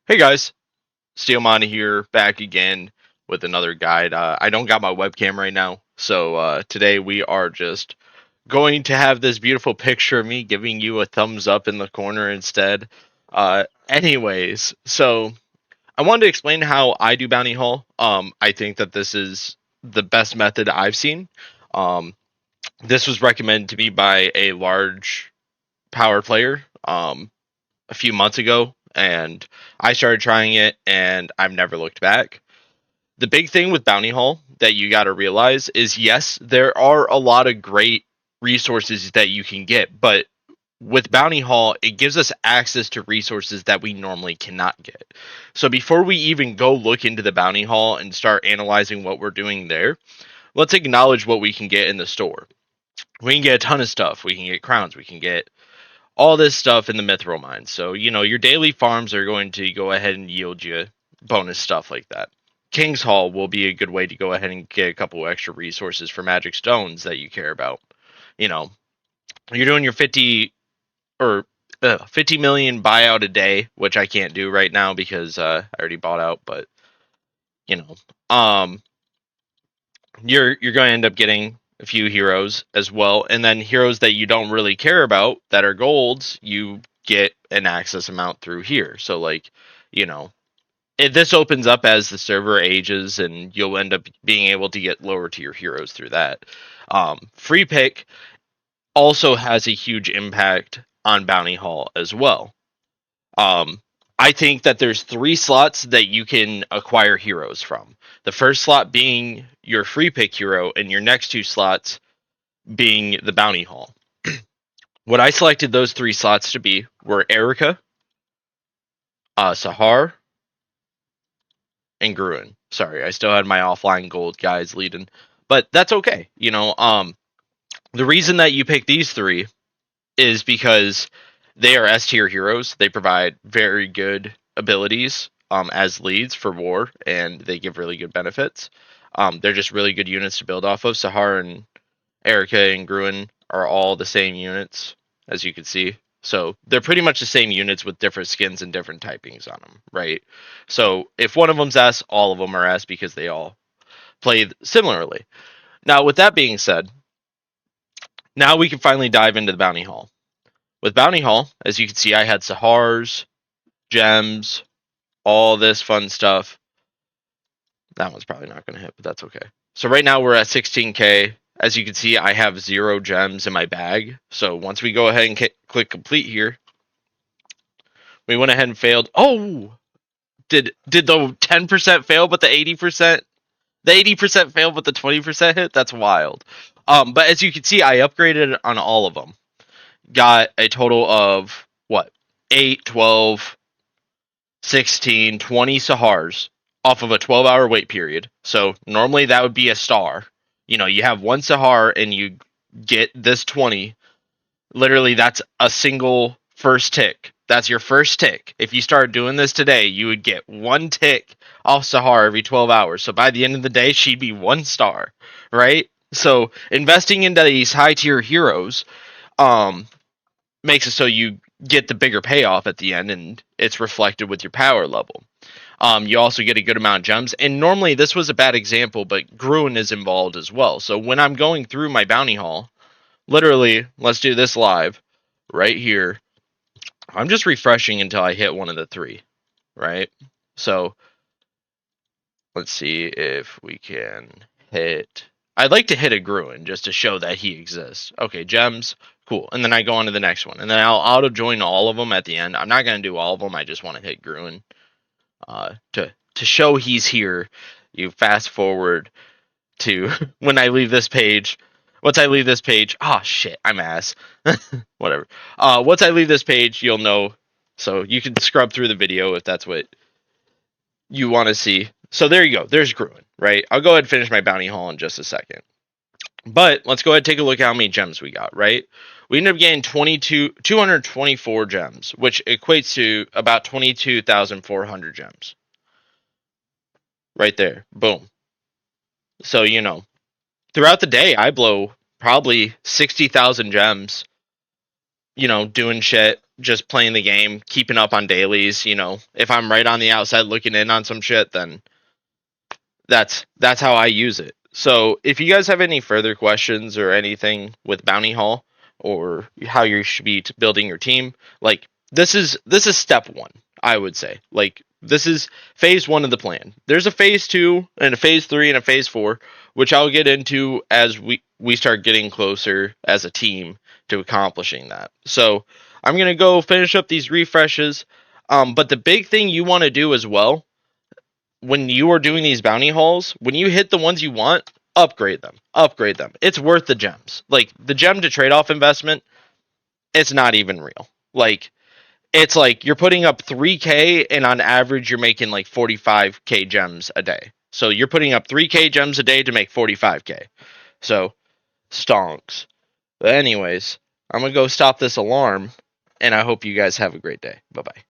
Hey guys, Steelmon here, back again with another guide. I don't got my webcam right now, so today we are just going to have this beautiful picture of me giving you a thumbs up in the corner instead. Anyways, so I wanted to explain how I do Bounty Haul. I think that this is the best method I've seen. Um, this was recommended to me by a large power player. A few months ago, and I started trying it, and I've never looked back. The big thing with Bounty Hall that you got to realize is yes, there are a lot of great resources that you can get, but with Bounty Hall, it gives us access to resources that we normally cannot get. So before we even go look into the Bounty Hall and start analyzing what we're doing there, let's acknowledge what we can get in the store. We can get a ton of stuff. We can get crowns. We can get all this stuff in the mithril mine. So, your daily farms are going to go ahead and yield you bonus stuff like that. King's Hall will be a good way to go ahead and get a couple extra resources for magic stones that you care about. You know, you're doing your 50 million buyout a day, which I can't do right now because I already bought out, but you know, um you're going to end up getting a few heroes as well, and then heroes that you don't really care about that are golds, you get an access amount through here. So like, you know, this opens up as the server ages, and you'll end up being able to get lower tier heroes through that. Free pick also has a huge impact on Bounty Hall as well. Um, I think that there's three slots that you can acquire heroes from. The first slot being your free pick hero, and your next two slots being the Bounty Hall. What I selected those three slots to be were Erica, Sahar, and Gruen. Sorry, I still had my offline gold guys leading, but that's okay. The reason that you pick these three is because they are S tier heroes. They provide very good abilities as leads for war, and they give really good benefits. They're just really good units to build off of. Sahar and Erica and Gruen are all the same units, as you can see. So they're pretty much the same units with different skins and different typings on them, right? So if one of them's S, all of them are S because they all play similarly. Now, with that being said, now we can finally dive into the Bounty Hall. With Bounty Hall, as you can see, I had Sahars, gems, all this fun stuff. That one's probably not going to hit, but that's okay. So right now we're at 16k. As you can see, I have 0 gems in my bag. So once we go ahead and click complete here, we went ahead and failed. Oh, did the 10% fail, but the 80%? The 80% failed, but the 20% hit? That's wild. But as you can see, I upgraded on all of them. Got a total of, what, 8, 12, 16, 20 Sahars off of a 12-hour wait period. So normally that would be a star. You have one Sahar and you get this 20. Literally, that's a single first tick. That's your first tick. If you start doing this today, you would get one tick off Sahar every 12 hours. So by the end of the day, she'd be 1 star, right? So investing into these high tier heroes um, makes it so you get the bigger payoff at the end, and it's reflected with your power level. You also get a good amount of gems, and normally this was a bad example, but Gruen is involved as well. So when I'm going through my bounty haul, literally, let's do this live right here. I'm just refreshing until I hit one of the three, right? So let's see if we can hit. I'd like to hit a Gruen just to show that he exists. Okay, gems, cool. And then I go on to the next one, and then I'll auto join all of them at the end. I'm not gonna do all of them. I just want to hit Gruen to show he's here. You fast forward to when I leave this page. Once I leave this page, oh shit, I'm ass. Whatever. Once I leave this page, you'll know. So you can scrub through the video if that's what you want to see. So there you go. There's Gruen, right? I'll go ahead and finish my bounty haul in just a second. But let's go ahead and take a look at how many gems we got, right? We ended up getting 224 gems, which equates to about 22,400 gems. Right there. Boom. So, throughout the day, I blow probably 60,000 gems, doing shit, just playing the game, keeping up on dailies. If I'm right on the outside looking in on some shit, then that's how I use it. So if you guys have any further questions or anything with Bounty Hall or how you should be building your team, like this is step one, I would say. Like this is phase one of the plan. There's a phase two and a phase three and a phase four, which I'll get into as we start getting closer as a team to accomplishing that. So I'm gonna go finish up these refreshes. But the big thing you want to do as well when you are doing these bounty hauls, when you hit the ones you want, upgrade them. Upgrade them. It's worth the gems. Like the gem to trade off investment, it's not even real. Like it's like you're putting up 3k and on average you're making like 45k gems a day. So you're putting up 3k gems a day to make 45k. So stonks. But anyways, I'm going to go stop this alarm and I hope you guys have a great day. Bye-bye.